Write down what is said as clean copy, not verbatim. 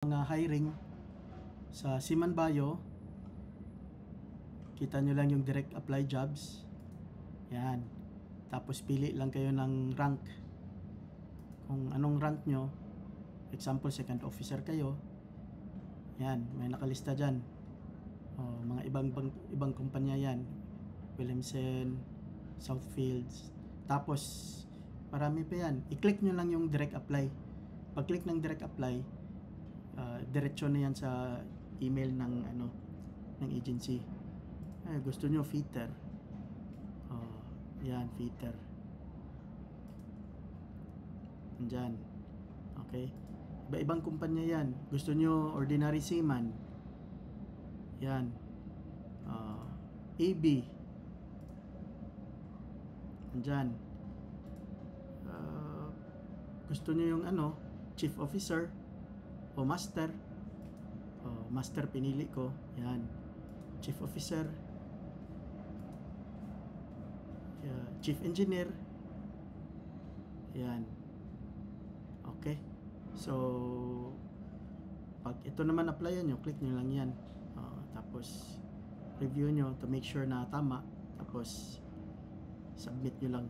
Mga hiring sa Siman Bayo, kita nyo lang yung direct apply jobs. Yan. Tapos pili lang kayo ng rank. Kung anong rank nyo, example second officer kayo, yan, may nakalista dyan. Mga ibang kumpanya yan, Williamson, Southfields. Tapos marami pa yan. I-click nyo lang yung direct apply. Pag click ng direct apply, diretso na yan sa email ng agency. Gusto nyo fitter, yan, fitter, andyan. Okay, iba-ibang kumpanya yan. Gusto nyo ordinary seaman, yan, AB, andyan. Gusto nyo yung chief officer o master, master pinili ko, yan, chief officer, chief engineer, yan. Okay, so pag ito naman applyan nyo, click nyo lang yan, tapos review nyo to make sure na tama, tapos submit nyo lang.